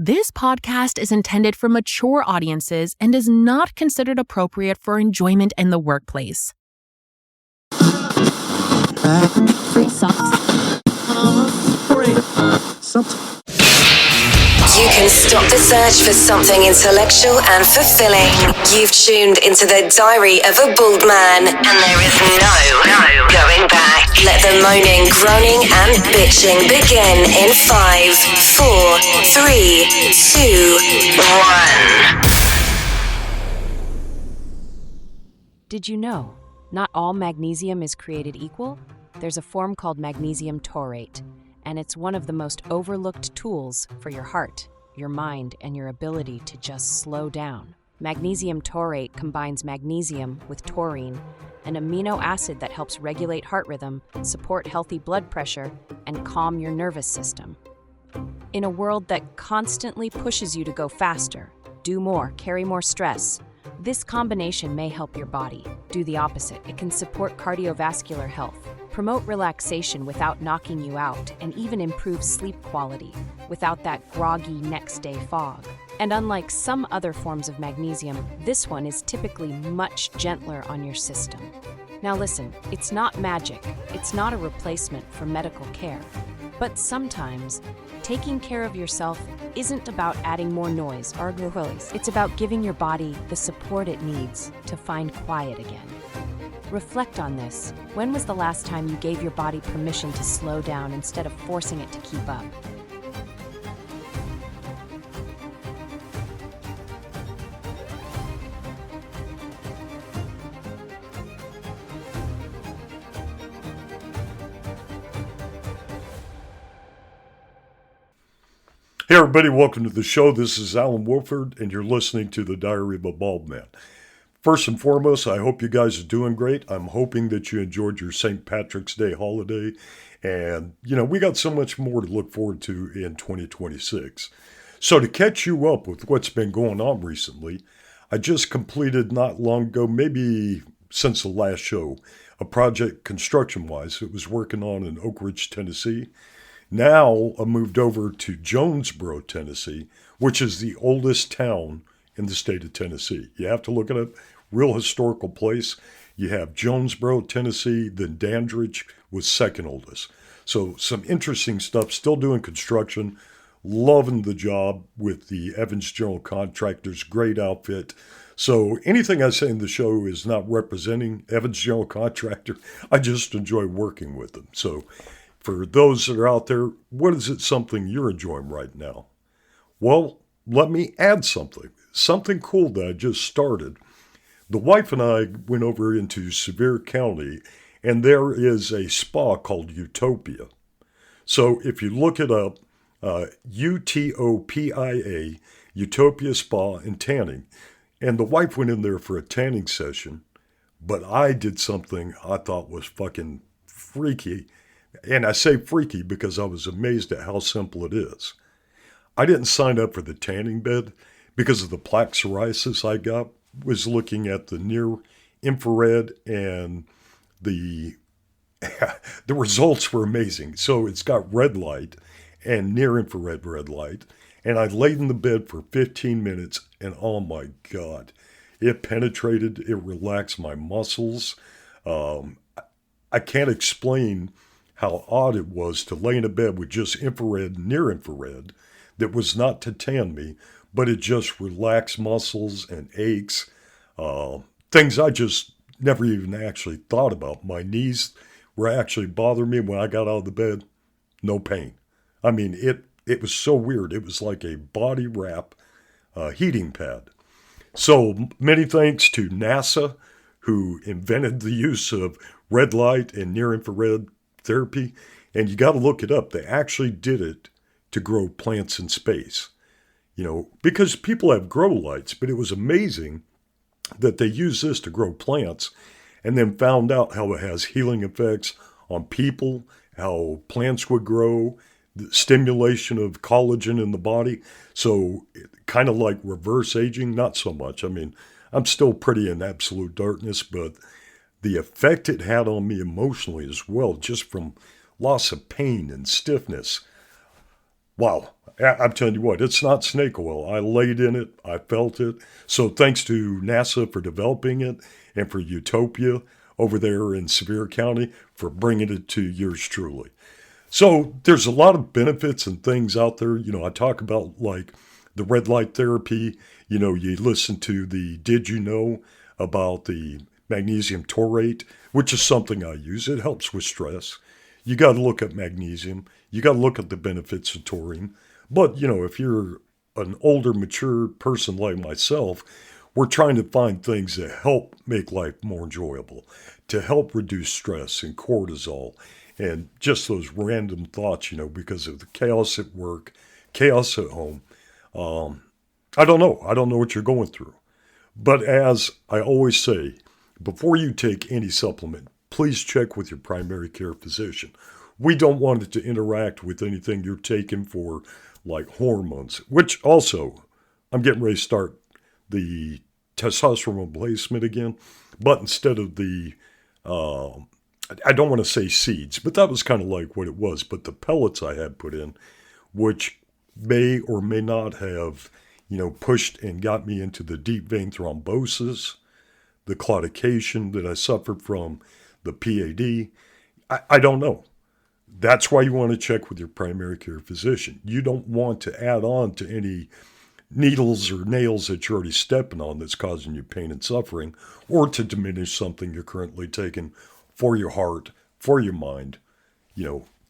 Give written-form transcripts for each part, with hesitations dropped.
This podcast is intended for mature audiences and is not considered appropriate for enjoyment in the workplace. You can stop the search for something intellectual and fulfilling. You've tuned into the Diary of a Bald Man, and there is no going back. Let the moaning, groaning, and bitching begin in 5, 4, 3, 2, 1. Did you know? Not all magnesium is created equal. There's a form called magnesium taurate, and it's one of the most overlooked tools for your heart, your mind, and your ability to just slow down. Magnesium taurate combines magnesium with taurine, an amino acid that helps regulate heart rhythm, support healthy blood pressure, and calm your nervous system. In a world that constantly pushes you to go faster, do more, carry more stress, this combination may help your body. Do the opposite. It can support cardiovascular health, promote relaxation without knocking you out, and even improve sleep quality without that groggy next-day fog. And unlike some other forms of magnesium, this one is typically much gentler on your system. Now listen, it's not magic. It's not a replacement for medical care. But sometimes, taking care of yourself isn't about adding more noise or glucose. It's about giving your body the support it needs to find quiet again. Reflect on this. When was the last time you gave your body permission to slow down instead of forcing it to keep up? Hey everybody, welcome to the show. This is Allen Woffard, and you're listening to the Diary of a Bald Man. First and foremost, I hope you guys are doing great. I'm hoping that you enjoyed your St. Patrick's Day holiday. And, we got so much more to look forward to in 2026. So to catch you up with what's been going on recently, I just completed not long ago, maybe since the last show, a project construction-wise. It was working on in Oak Ridge, Tennessee. Now I moved over to Jonesboro, Tennessee, which is the oldest town in the state of Tennessee. You have to look at it. Real historical place. You have Jonesboro, Tennessee, then Dandridge was second oldest. So some interesting stuff. Still doing construction. Loving the job with the Evans General Contractors. Great outfit. So anything I say in the show is not representing Evans General Contractor. I just enjoy working with them. So for those that are out there, what is it something you're enjoying right now? Well, let me add something. Something cool that I just started. The wife and I went over into Sevier County, and there is a spa called Utopia. So if you look it up, Utopia, Utopia Spa and Tanning. And the wife went in there for a tanning session, but I did something I thought was fucking freaky. And I say freaky because I was amazed at how simple it is. I didn't sign up for the tanning bed because of the plaque psoriasis I got. Was looking at the near infrared, and the results were amazing. So it's got red light and near infrared red light. And I laid in the bed for 15 minutes, and oh my God, it penetrated, it relaxed my muscles. I can't explain how odd it was to lay in a bed with just infrared, near infrared, that was not to tan me, but it just relaxed muscles and aches, things I just never even actually thought about. My knees were actually bothering me when I got out of the bed. No pain. I mean, it was so weird. It was like a body wrap heating pad. So many thanks to NASA, who invented the use of red light and near infrared therapy. And you got to look it up. They actually did it to grow plants in space. Because people have grow lights, but it was amazing that they used this to grow plants and then found out how it has healing effects on people, how plants would grow, the stimulation of collagen in the body. So kind of like reverse aging, not so much. I mean, I'm still pretty in absolute darkness, but the effect it had on me emotionally as well, just from loss of pain and stiffness. Wow. I'm telling you what, it's not snake oil. I laid in it. I felt it. So thanks to NASA for developing it and for Utopia over there in Sevier County for bringing it to yours truly. So there's a lot of benefits and things out there. I talk about like the red light therapy. You listen to the Did You Know about the magnesium taurate, which is something I use. It helps with stress. You got to look at magnesium. You got to look at the benefits of taurine. But, if you're an older, mature person like myself, we're trying to find things that help make life more enjoyable, to help reduce stress and cortisol and just those random thoughts, because of the chaos at work, chaos at home. I don't know. I don't know what you're going through. But as I always say, before you take any supplement, please check with your primary care physician. We don't want it to interact with anything you're taking for like hormones, which also, I'm getting ready to start the testosterone replacement again, but instead of the, I don't want to say seeds, but that was kind of like what it was, but the pellets I had put in, which may or may not have, pushed and got me into the deep vein thrombosis, the claudication that I suffered from, the PAD. I don't know. That's why you want to check with your primary care physician. You don't want to add on to any needles or nails that you're already stepping on that's causing you pain and suffering, or to diminish something you're currently taking for your heart, for your mind.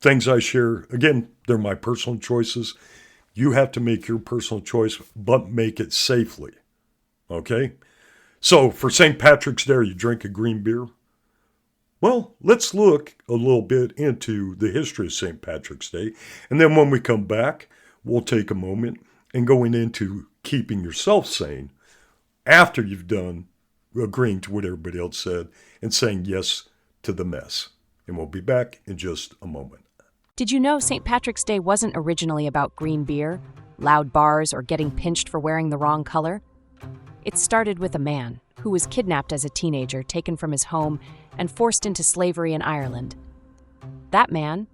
Things I share, again, they're my personal choices. You have to make your personal choice, but make it safely. Okay? So for St. Patrick's Day, you drink a green beer? Well, let's look a little bit into the history of St. Patrick's Day. And then when we come back, we'll take a moment and going into keeping yourself sane after you've done agreeing to what everybody else said and saying yes to the mess. And we'll be back in just a moment. Did you know St. Patrick's Day wasn't originally about green beer, loud bars, or getting pinched for wearing the wrong color? It started with a man who was kidnapped as a teenager, taken from his home, and forced into slavery in Ireland. That man,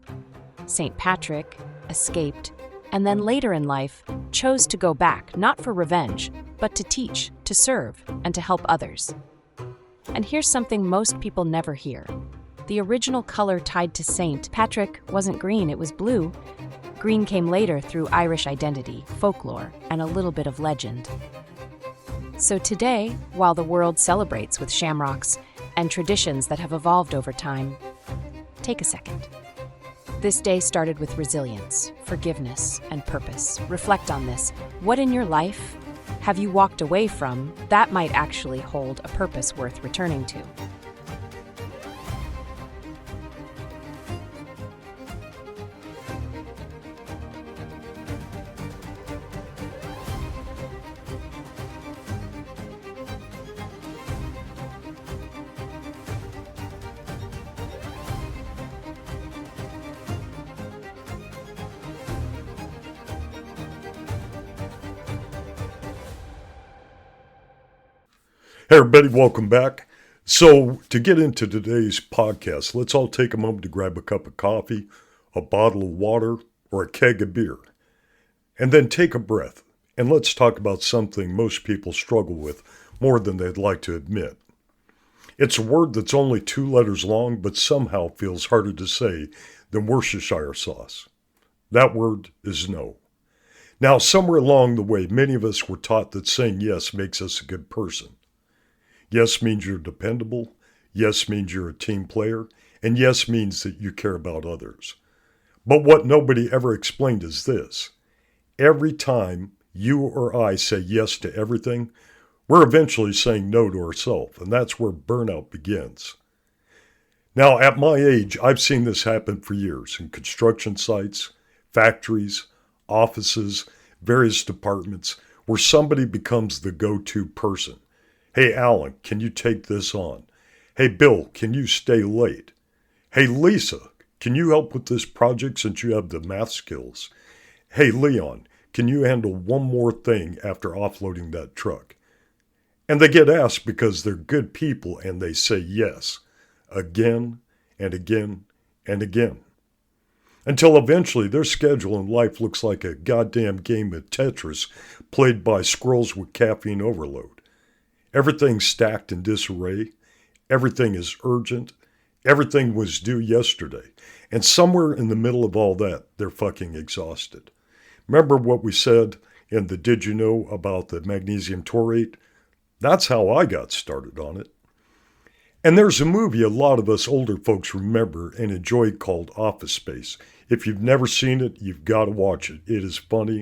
St. Patrick, escaped, and then later in life chose to go back, not for revenge, but to teach, to serve, and to help others. And here's something most people never hear. The original color tied to St. Patrick wasn't green, it was blue. Green came later through Irish identity, folklore, and a little bit of legend. So today, while the world celebrates with shamrocks and traditions that have evolved over time, take a second. This day started with resilience, forgiveness, and purpose. Reflect on this. What in your life have you walked away from that might actually hold a purpose worth returning to? Hey everybody, welcome back. So to get into today's podcast, let's all take a moment to grab a cup of coffee, a bottle of water, or a keg of beer. And then take a breath, and let's talk about something most people struggle with more than they'd like to admit. It's a word that's only 2 letters long, but somehow feels harder to say than Worcestershire sauce. That word is no. Now, somewhere along the way, many of us were taught that saying yes makes us a good person. Yes means you're dependable, yes means you're a team player, and yes means that you care about others. But what nobody ever explained is this. Every time you or I say yes to everything, we're eventually saying no to ourselves, and that's where burnout begins. Now, at my age, I've seen this happen for years in construction sites, factories, offices, various departments, where somebody becomes the go-to person. Hey, Alan, can you take this on? Hey, Bill, can you stay late? Hey, Lisa, can you help with this project since you have the math skills? Hey, Leon, can you handle one more thing after offloading that truck? And they get asked because they're good people and they say yes, again and again and again. until eventually their schedule in life looks like a goddamn game of Tetris played by squirrels with caffeine overload. Everything's stacked in disarray. Everything is urgent. Everything was due yesterday. And somewhere in the middle of all that, they're fucking exhausted. Remember what we said in the Did You Know about the magnesium taurate? That's how I got started on it. And there's a movie a lot of us older folks remember and enjoy called Office Space. If you've never seen it, you've got to watch it. It is funny,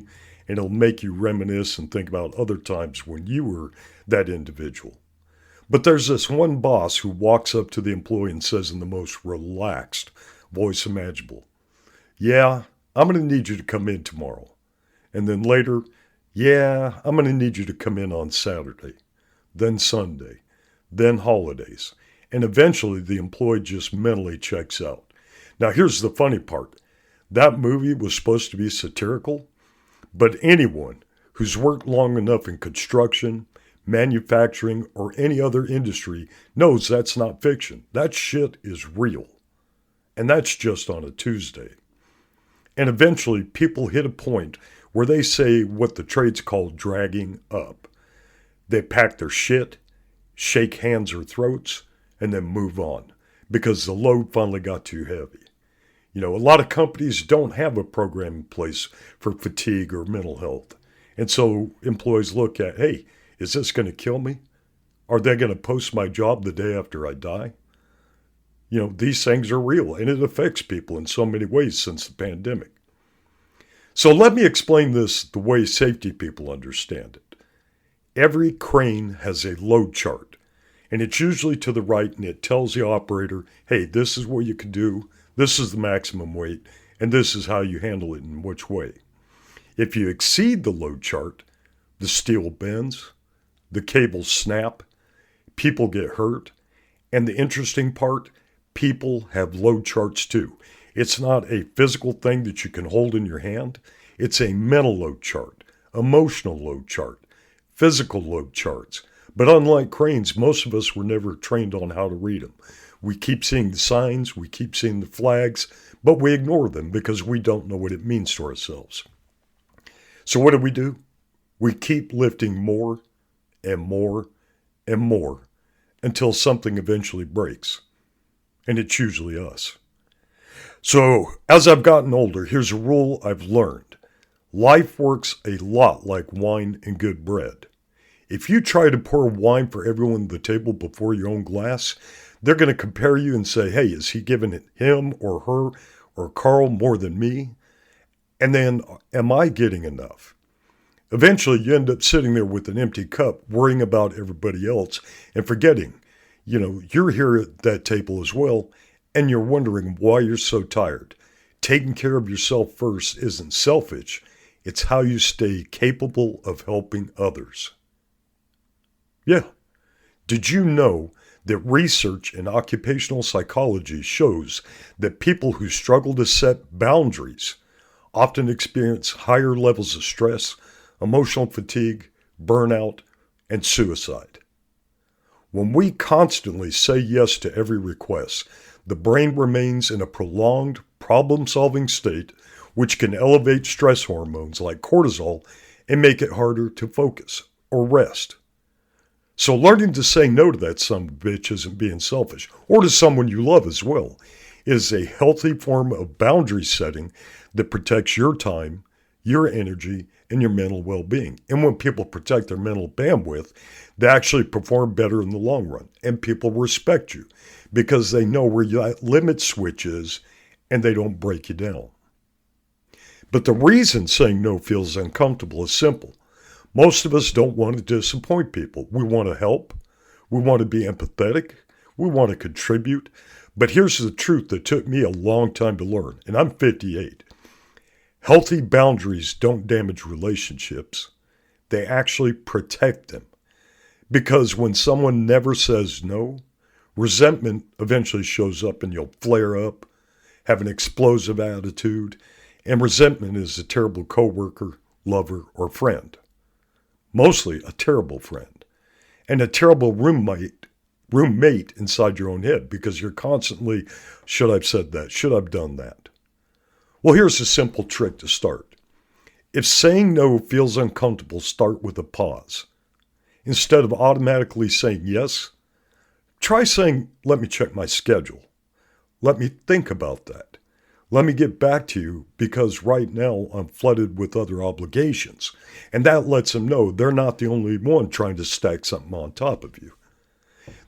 and it'll make you reminisce and think about other times when you were that individual. But there's this one boss who walks up to the employee and says in the most relaxed voice imaginable, "Yeah, I'm going to need you to come in tomorrow." And then later, "Yeah, I'm going to need you to come in on Saturday, then Sunday, then holidays." And eventually the employee just mentally checks out. Now here's the funny part. That movie was supposed to be satirical, but anyone who's worked long enough in construction, manufacturing, or any other industry knows that's not fiction. That shit is real. And that's just on a Tuesday. And eventually people hit a point where they say what the trades call dragging up. They pack their shit, shake hands or throats, and then move on because the load finally got too heavy. You know, a lot of companies don't have a program in place for fatigue or mental health. And so employees look at, hey, is this going to kill me? Are they going to post my job the day after I die? You know, these things are real, and it affects people in so many ways since the pandemic. So let me explain this the way safety people understand it. Every crane has a load chart, and it's usually to the right, and it tells the operator, hey, this is what you can do, this is the maximum weight, and this is how you handle it in which way. If you exceed the load chart, the steel bends, the cables snap, people get hurt, and the interesting part, people have load charts too. It's not a physical thing that you can hold in your hand. It's a mental load chart, emotional load chart, physical load charts. But unlike cranes, most of us were never trained on how to read them. We keep seeing the signs, we keep seeing the flags, but we ignore them because we don't know what it means to ourselves. So what do? We keep lifting more and more and more until something eventually breaks. And it's usually us. So as I've gotten older, here's a rule I've learned. Life works a lot like wine and good bread. If you try to pour wine for everyone at the table before your own glass, they're going to compare you and say, hey, is he giving it him or her or Carl more than me? And then, am I getting enough? Eventually, you end up sitting there with an empty cup, worrying about everybody else and forgetting, you're here at that table as well, and you're wondering why you're so tired. Taking care of yourself first isn't selfish. It's how you stay capable of helping others. Yeah. Did you know that research in occupational psychology shows that people who struggle to set boundaries often experience higher levels of stress, emotional fatigue, burnout, and suicide? When we constantly say yes to every request, the brain remains in a prolonged problem-solving state, which can elevate stress hormones like cortisol and make it harder to focus or rest. So learning to say no to that son of a bitch isn't being selfish, or to someone you love as well. It is a healthy form of boundary setting that protects your time, your energy, and your mental well-being. And when people protect their mental bandwidth, they actually perform better in the long run. And people respect you because they know where your limit switch is and they don't break you down. But the reason saying no feels uncomfortable is simple. Most of us don't want to disappoint people. We want to help. We want to be empathetic. We want to contribute. But here's the truth that took me a long time to learn, and I'm 58. Healthy boundaries don't damage relationships. They actually protect them. Because when someone never says no, resentment eventually shows up and you'll flare up, have an explosive attitude, and resentment is a terrible coworker, lover, or friend. Mostly a terrible friend. And a terrible roommate inside your own head because you're constantly, should I have said that? Should I have done that? Well, here's a simple trick to start. If saying no feels uncomfortable, start with a pause. Instead of automatically saying yes, try saying, let me check my schedule. Let me think about that. Let me get back to you because right now I'm flooded with other obligations. And that lets them know they're not the only one trying to stack something on top of you.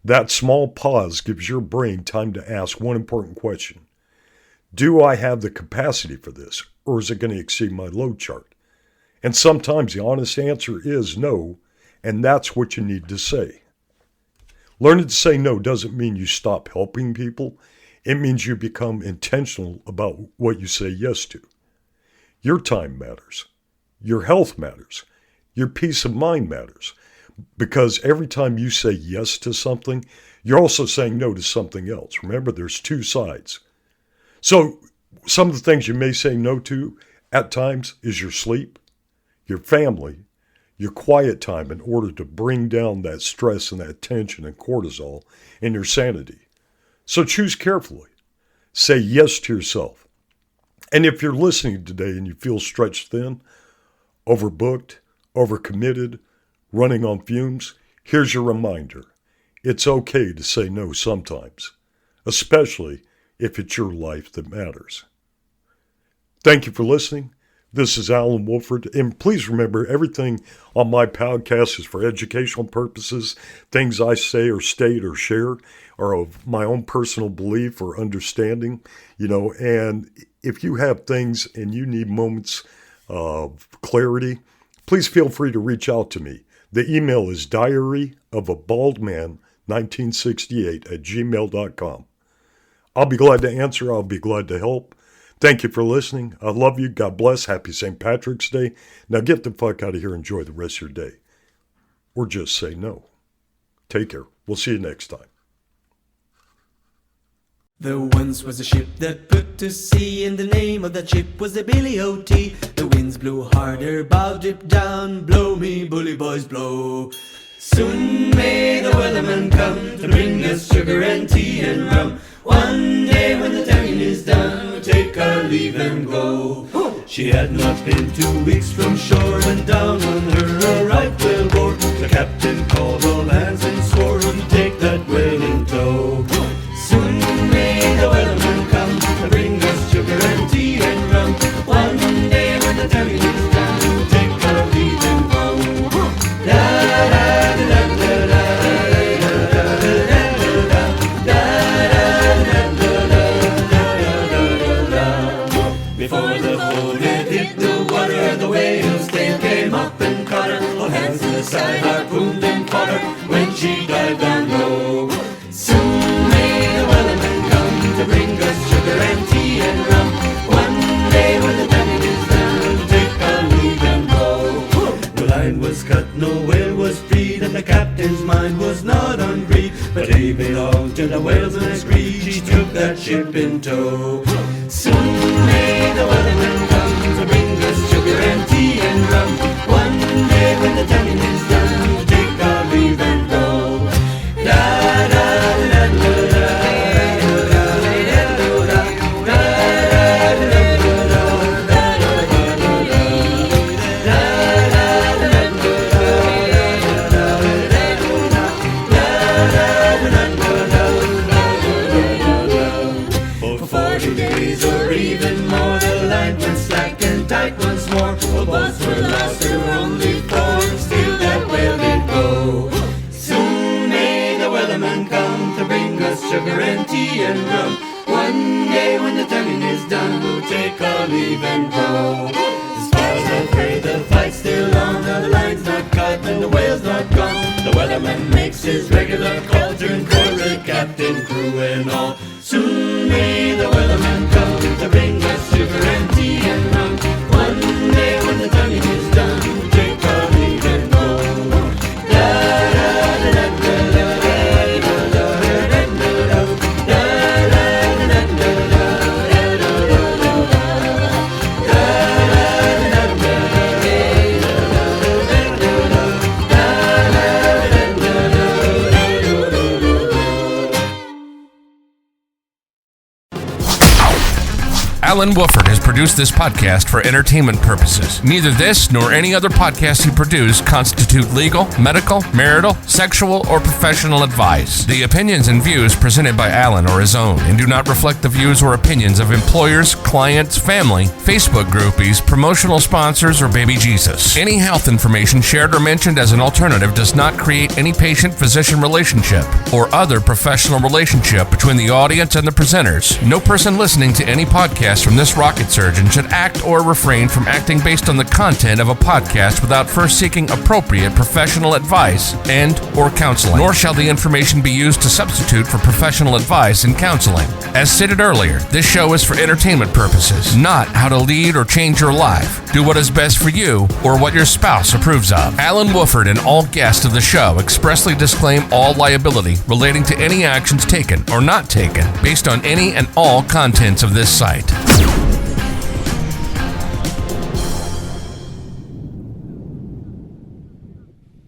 That small pause gives your brain time to ask one important question. Do I have the capacity for this, or is it going to exceed my load chart? And sometimes the honest answer is no, and that's what you need to say. Learning to say no doesn't mean you stop helping people. It means you become intentional about what you say yes to. Your time matters. Your health matters. Your peace of mind matters. Because every time you say yes to something, you're also saying no to something else. Remember, there's two sides. So some of the things you may say no to at times is your sleep, your family, your quiet time in order to bring down that stress and that tension and cortisol and your sanity. So choose carefully. Say yes to yourself. And if you're listening today and you feel stretched thin, overbooked, overcommitted, running on fumes, here's your reminder. It's okay to say no sometimes, especially if it's your life that matters. Thank you for listening. This is Allen Woffard, and please remember everything on my podcast is for educational purposes. Things I say or state or share are of my own personal belief or understanding, and if you have things and you need moments of clarity, please feel free to reach out to me. The email is diaryofaBaldman1968@gmail.com. I'll be glad to answer. I'll be glad to help. Thank you for listening. I love you. God bless. Happy St. Patrick's Day. Now get the fuck out of here and enjoy the rest of your day. Or just say no. Take care. We'll see you next time. There once was a ship that put to sea, and the name of that ship was the Billy O.T. The winds blew harder, bow drip down, blow me bully boys blow. Soon may the weatherman come to bring us sugar and tea and rum. One day when the tonguing is done, we'll take our leave and go. She had not been 2 weeks from shore when down on her a right whale bore. The captain called all hands and swore he'd take that whale in tow. Soon may the weatherman come to bring us sugar and tea and rum. One day when the tonguing is done, we'll take our leave and go. Before the boat had hit the water, the whale's tail came up and caught her. All hands to the side harpooned and fought her when she dived down low. Soon may the wellerman come to bring us sugar and tea and rum. One day when the tonguing is done, we'll take our leave and go. The line was cut, no whale was freed, and the captain's mind was not on greed, but he belonged to the whalesman's creed. She took that ship in tow. Soon may the weatherman come to bring us sugar and tea and rum. One day when the tonguing is done, we'll take our leave and go. Da da da da da. Once more, all boats were lost, there were only four, still that whale did go. Soon may the wellerman come to bring us sugar and tea and rum. One day when the tonguing is done, we'll take our leave and go. As far as I've heard, the fight's still on, now the line's not cut and the whale's not gone. The wellerman makes his regular call, turn for the captain, crew and all. Soon may the wellerman come to bring us sugar and tea and rum. One day when the tonguing is done, we'll take our leave and go. Da da da da da da da da da da Allen Woffard has produced this podcast for entertainment purposes. Neither this nor any other podcast he produced constitute legal, medical, marital, sexual, or professional advice. The opinions and views presented by Allen are his own and do not reflect the views or opinions of employers, clients, family, Facebook groupies, promotional sponsors, or baby Jesus. Any health information shared or mentioned as an alternative does not create any patient-physician relationship or other professional relationship between the audience and the presenters. No person listening to any podcast from this rocket surgeon should act or refrain from acting based on the content of a podcast without first seeking appropriate professional advice and or counseling. Nor shall the information be used to substitute for professional advice and counseling. As stated earlier, this show is for entertainment purposes, not how to lead or change your life. Do what is best for you or what your spouse approves of. Allen Woffard and all guests of the show expressly disclaim all liability relating to any actions taken or not taken based on any and all contents of this site.